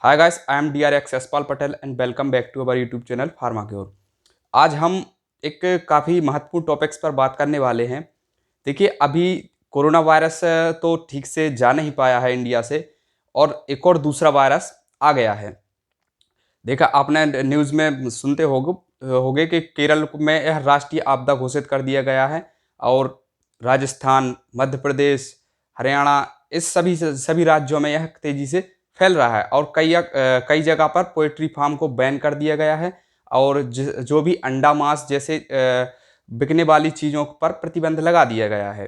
Hi guys, I am DRX Yashpal Patel and welcome back to our YouTube channel Pharma Cure. आज हम एक काफ़ी महत्वपूर्ण टॉपिक्स पर बात करने वाले हैं। देखिए, अभी कोरोना वायरस तो ठीक से जा नहीं पाया है इंडिया से, और एक और दूसरा वायरस आ गया है। देखा आपने न्यूज़ में सुनते होगे कि केरल में यह राष्ट्रीय आपदा घोषित कर दिया गया है, और राजस्थान, मध्य प्रदेश, हरियाणा, इस सभी राज्यों में यह तेज़ी से फैल रहा है। और कई जगह पर पोल्ट्री फार्म को बैन कर दिया गया है, और जो भी अंडा मांस जैसे बिकने वाली चीज़ों पर प्रतिबंध लगा दिया गया है।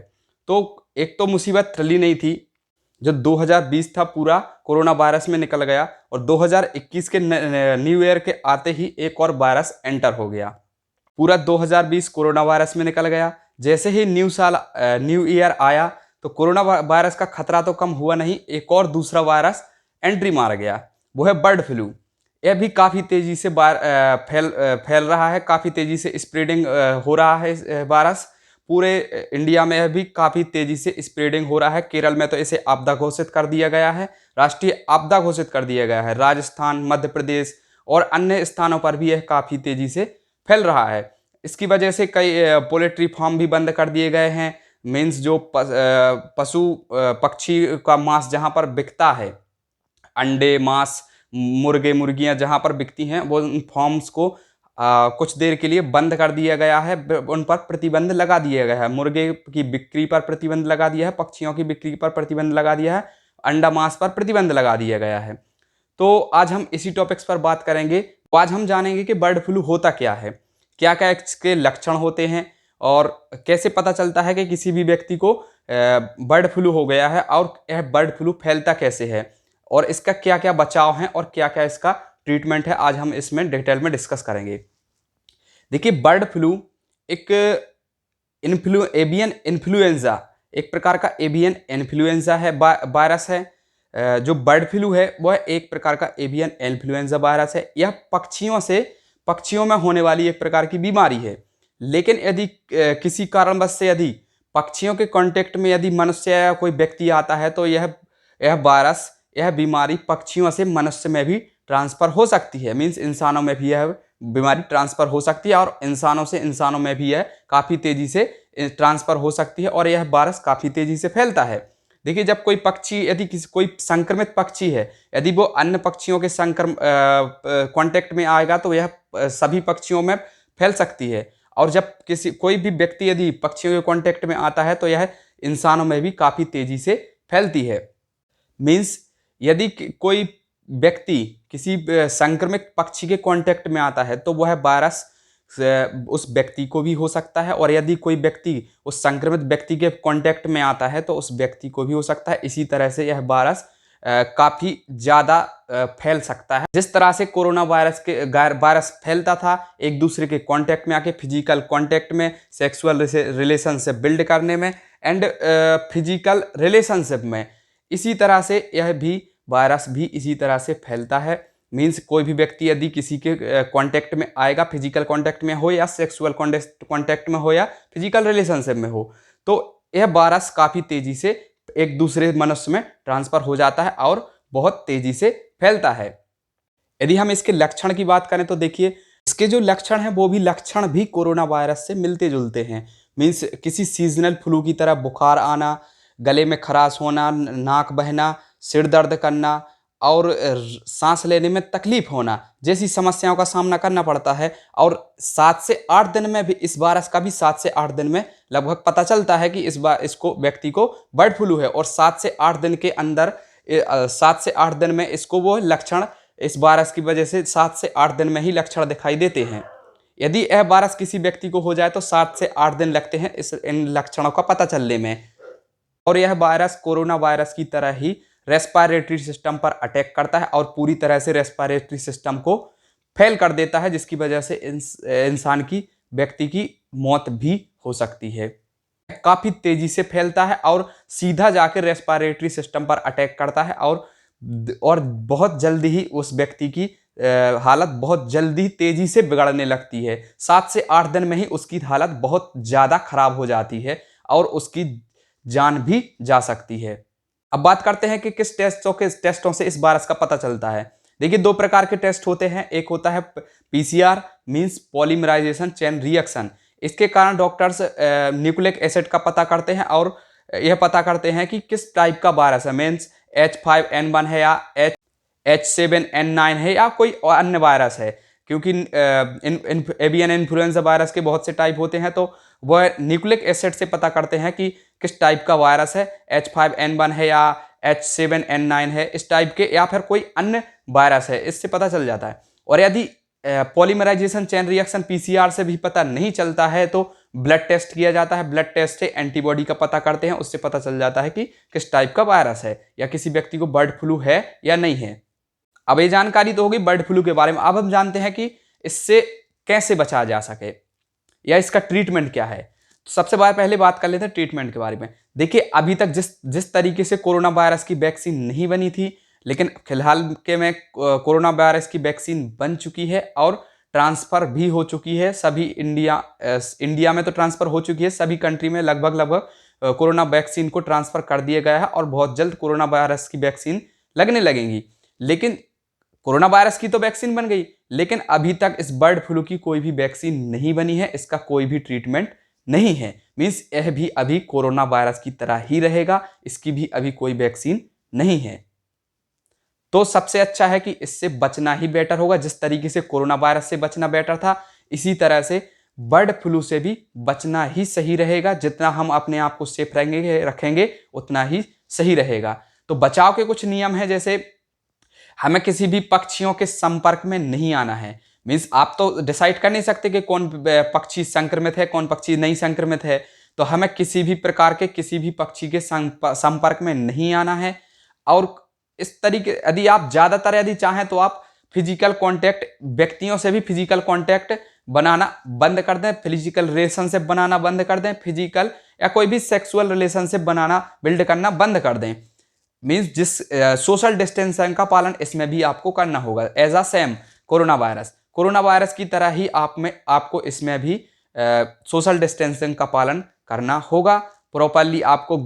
तो एक तो मुसीबत टली नहीं थी, जो 2020 था पूरा कोरोना वायरस में निकल गया, और 2021 के न्यू ईयर के आते ही एक और वायरस एंटर हो गया। पूरा 2020 कोरोना वायरस में निकल गया। जैसे ही न्यू ईयर आया तो कोरोना वायरस का खतरा तो कम हुआ नहीं, एक और दूसरा वायरस एंट्री मार गया, वो है बर्ड फ्लू। यह भी काफ़ी तेज़ी से फैल रहा है, काफ़ी तेज़ी से स्प्रेडिंग हो रहा है वायरस। पूरे इंडिया में भी काफ़ी तेज़ी से स्प्रेडिंग हो रहा है। केरल में तो इसे आपदा घोषित कर दिया गया है, राष्ट्रीय आपदा घोषित कर दिया गया है। राजस्थान, मध्य प्रदेश और अन्य स्थानों पर भी यह काफ़ी तेज़ी से फैल रहा है। इसकी वजह से कई पोल्ट्री फार्म भी बंद कर दिए गए हैं। मीन्स जो पशु पक्षी का मांस जहाँ पर बिकता है, अंडे, मांस, मुर्गे मुर्गियां जहां पर बिकती हैं, वो उन फार्म्स को कुछ देर के लिए बंद कर दिया गया है। उन पर प्रतिबंध लगा दिया गया है। मुर्गे की बिक्री पर प्रतिबंध लगा दिया है, पक्षियों की बिक्री पर प्रतिबंध लगा दिया है, अंडा मांस पर प्रतिबंध लगा दिया गया है। तो आज हम इसी टॉपिक्स पर बात करेंगे। तो आज हम जानेंगे कि बर्ड फ्लू होता क्या है, क्या क्या इसके लक्षण होते हैं, और कैसे पता चलता है कि किसी भी व्यक्ति को बर्ड फ्लू हो गया है, और यह बर्ड फ्लू फैलता कैसे है, और इसका क्या क्या बचाव है, और क्या क्या इसका ट्रीटमेंट है। आज हम इसमें डिटेल में डिस्कस करेंगे। देखिए, बर्ड फ्लू एक एवियन इन्फ्लुएंजा, एक प्रकार का एवियन इन्फ्लुएंजा है, वायरस है। जो बर्ड फ्लू है वह एक प्रकार का एवियन इन्फ्लुएंजा वायरस है। यह पक्षियों में होने वाली एक प्रकार की बीमारी है। लेकिन यदि किसी कारणवश से यदि पक्षियों के कांटेक्ट में यदि मनुष्य या कोई व्यक्ति आता है, तो यह वायरस, यह बीमारी पक्षियों से मनुष्य में भी ट्रांसफर हो सकती है। मीन्स इंसानों में भी यह बीमारी ट्रांसफर हो सकती है, और इंसानों से इंसानों में भी यह काफ़ी तेज़ी से ट्रांसफर हो सकती है, और यह वायरस काफ़ी तेज़ी से फैलता है। देखिए, जब कोई पक्षी, यदि कोई संक्रमित पक्षी है, यदि वो अन्य पक्षियों के कांटेक्ट में आएगा, तो यह सभी पक्षियों में फैल सकती है। और जब कोई भी व्यक्ति यदि पक्षियों के कांटेक्ट में आता है, तो यह इंसानों में भी काफ़ी तेज़ी से फैलती है। मीन्स यदि कोई व्यक्ति किसी संक्रमित पक्षी के कांटेक्ट में आता है, तो वह वायरस उस व्यक्ति को भी हो सकता है, और यदि कोई व्यक्ति उस संक्रमित व्यक्ति के कांटेक्ट में आता है, तो उस व्यक्ति को भी हो सकता है। इसी तरह से यह वायरस काफ़ी ज़्यादा फैल सकता है। जिस तरह से कोरोना वायरस फैलता था एक दूसरे के कांटेक्ट में आके, फिजिकल कांटेक्ट में, सेक्सुअल रिलेशनशिप बिल्ड करने में, एंड फिजिकल रिलेशनशिप में, इसी तरह से यह भी वायरस भी इसी तरह से फैलता है। मीन्स कोई भी व्यक्ति यदि किसी के कांटेक्ट में आएगा, फिजिकल कांटेक्ट में हो, या सेक्सुअल कांटेक्ट में हो, या फिजिकल रिलेशनशिप में हो, तो यह वायरस काफ़ी तेज़ी से एक दूसरे मनुष्य में ट्रांसफर हो जाता है, और बहुत तेज़ी से फैलता है। यदि हम इसके लक्षण की बात करें, तो देखिए, इसके जो लक्षण हैं वो भी लक्षण भी कोरोना वायरस से मिलते जुलते हैं। मीन्स किसी सीजनल फ्लू की तरह बुखार आना, गले में खराश होना, नाक बहना, सिर दर्द करना, और सांस लेने में तकलीफ होना जैसी समस्याओं का सामना करना पड़ता है। और 7 से 8 दिन में भी, इस वायरस का भी 7 से 8 दिन में लगभग पता चलता है कि इसको व्यक्ति को बर्ड फ्लू है, और 7 से 8 दिन के अंदर 7 से 8 दिन में इसको वो लक्षण, इस वायरस की वजह से 7 से 8 दिन में ही लक्षण दिखाई देते हैं। यदि यह वायरस किसी व्यक्ति को हो जाए, तो 7 से 8 दिन लगते हैं इन लक्षणों का पता चलने में। और यह वायरस कोरोना वायरस की तरह ही रेस्पिरेटरी सिस्टम पर अटैक करता है, और पूरी तरह से रेस्पिरेटरी सिस्टम को फेल कर देता है, जिसकी वजह से इंसान की, व्यक्ति की मौत भी हो सकती है। काफ़ी तेज़ी से फैलता है, और सीधा जाकर रेस्पिरेटरी सिस्टम पर अटैक करता है, और बहुत जल्दी ही उस व्यक्ति की हालत बहुत जल्दी तेज़ी से बिगड़ने लगती है। 7 से 8 दिन में ही उसकी हालत बहुत ज़्यादा खराब हो जाती है, और उसकी जान भी जा सकती है। अब बात करते हैं कि किस टेस्टों से इस वायरस का पता चलता है। देखिए 2 प्रकार के टेस्ट होते हैं, एक होता है PCR means polymerization chain reaction. इसके कारण डॉक्टर्स न्यूक्लिक एसिड का पता करते हैं और यह पता करते हैं कि किस टाइप का वायरस है, मीन्स H5N1 है या H7N9 है या कोई अन्य वायरस है, क्योंकि एवियन इन्फ्लुएंजा वायरस के बहुत से टाइप होते हैं, तो वह न्यूक्लिक एसिड से पता करते हैं कि किस टाइप का वायरस है, H5N1 है या H7N9 है इस टाइप के, या फिर कोई अन्य वायरस है, इससे पता चल जाता है। और यदि पॉलीमराइजेशन चेन रिएक्शन पीसीआर से भी पता नहीं चलता है तो ब्लड टेस्ट किया जाता है। ब्लड टेस्ट से एंटीबॉडी का पता करते हैं, उससे पता चल जाता है कि किस टाइप का वायरस है या किसी व्यक्ति को बर्ड फ्लू है या नहीं है। अब ये जानकारी तो होगी बर्ड फ्लू के बारे में। अब हम जानते हैं कि इससे कैसे बचा जा सके या इसका ट्रीटमेंट क्या है। तो सबसे पहले बात कर लेते हैं ट्रीटमेंट के बारे में। देखिए अभी तक जिस तरीके से कोरोना वायरस की वैक्सीन नहीं बनी थी, लेकिन फिलहाल के में कोरोना वायरस की वैक्सीन बन चुकी है और ट्रांसफर भी हो चुकी है सभी इंडिया में तो ट्रांसफर हो चुकी है, सभी कंट्री में लगभग कोरोना वैक्सीन को ट्रांसफर कर दिया गया है और बहुत जल्द कोरोना वायरस की वैक्सीन लगने लगेंगी। लेकिन कोरोना वायरस की तो वैक्सीन बन गई, लेकिन अभी तक इस बर्ड फ्लू की कोई भी वैक्सीन नहीं बनी है, इसका कोई भी ट्रीटमेंट नहीं है। मीन्स यह भी अभी कोरोना वायरस की तरह ही रहेगा, इसकी भी अभी कोई वैक्सीन नहीं है। तो सबसे अच्छा है कि इससे बचना ही बेटर होगा। जिस तरीके से कोरोना वायरस से बचना बेटर था, इसी तरह से बर्ड फ्लू से भी बचना ही सही रहेगा। जितना हम अपने आप को सेफ रखेंगे उतना ही सही रहेगा। तो बचाव के कुछ नियम हैं, जैसे हमें किसी भी पक्षियों के संपर्क में नहीं आना है। मीन्स आप तो डिसाइड कर नहीं सकते कि कौन पक्षी संक्रमित है कौन पक्षी नहीं संक्रमित है, तो हमें किसी भी प्रकार के किसी भी पक्षी के संपर्क में नहीं आना है। और इस तरीके यदि आप ज़्यादातर यदि चाहें तो आप फिजिकल कांटेक्ट व्यक्तियों से भी फिजिकल कांटेक्ट बनाना बंद कर दें, फिजिकल रिलेशनशिप बनाना बंद कर दें, फिजिकल या कोई भी सेक्सुअल रिलेशनशिप बनाना बिल्ड करना बंद कर दें। मीन्स जिस सोशल डिस्टेंसिंग का पालन इसमें भी आपको करना होगा as a same corona virus की तरह ही आपको इसमें भी सोशल डिस्टेंसिंग का पालन करना होगा। प्रॉपरली आपको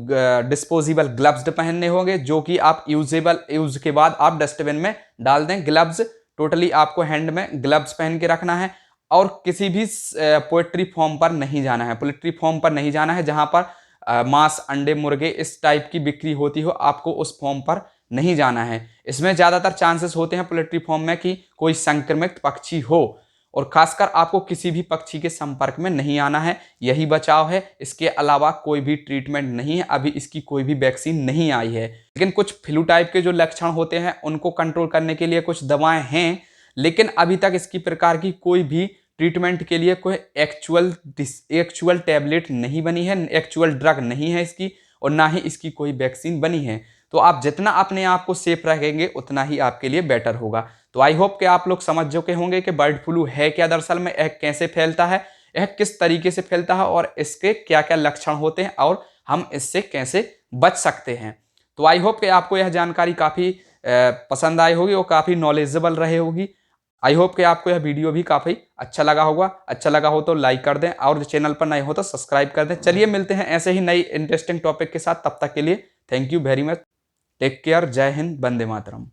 डिस्पोजेबल ग्लव्स पहनने होंगे, जो कि आप यूज के बाद आप डस्टबिन में डाल दें। ग्लव्स टोटली आपको हैंड में ग्लव्स पहन के रखना है। और किसी भी पोल्ट्री फार्म पर नहीं जाना है जहां पर मांस अंडे मुर्गे इस टाइप की बिक्री होती हो, आपको उस फार्म पर नहीं जाना है। इसमें ज़्यादातर चांसेस होते हैं पोल्ट्री फार्म में कि कोई संक्रमित पक्षी हो, और खासकर आपको किसी भी पक्षी के संपर्क में नहीं आना है। यही बचाव है, इसके अलावा कोई भी ट्रीटमेंट नहीं है। अभी इसकी कोई भी वैक्सीन नहीं आई है, लेकिन कुछ फ्लू टाइप के जो लक्षण होते हैं उनको कंट्रोल करने के लिए कुछ दवाएं हैं, लेकिन अभी तक इसकी प्रकार की कोई भी ट्रीटमेंट के लिए कोई एक्चुअल टैबलेट नहीं बनी है, एक्चुअल ड्रग नहीं है इसकी, और ना ही इसकी कोई वैक्सीन बनी है। तो आप जितना अपने आप को सेफ रखेंगे उतना ही आपके लिए बेटर होगा। तो आई होप कि आप लोग समझ चुके होंगे कि बर्ड फ्लू है क्या, दरअसल में यह कैसे फैलता है, यह किस तरीके से फैलता है और इसके क्या क्या लक्षण होते हैं और हम इससे कैसे बच सकते हैं। तो आई होप कि आपको यह जानकारी काफ़ी पसंद आई होगी और काफ़ी नॉलेजेबल रहे होगी। आई होप कि आपको यह वीडियो भी काफ़ी अच्छा लगा होगा। अच्छा लगा हो तो लाइक कर दें और चैनल पर नए हो तो सब्सक्राइब कर दें। चलिए मिलते हैं ऐसे ही नई इंटरेस्टिंग टॉपिक के साथ, तब तक के लिए thank you very much. Take care, जय हिंद, वंदे मातरम।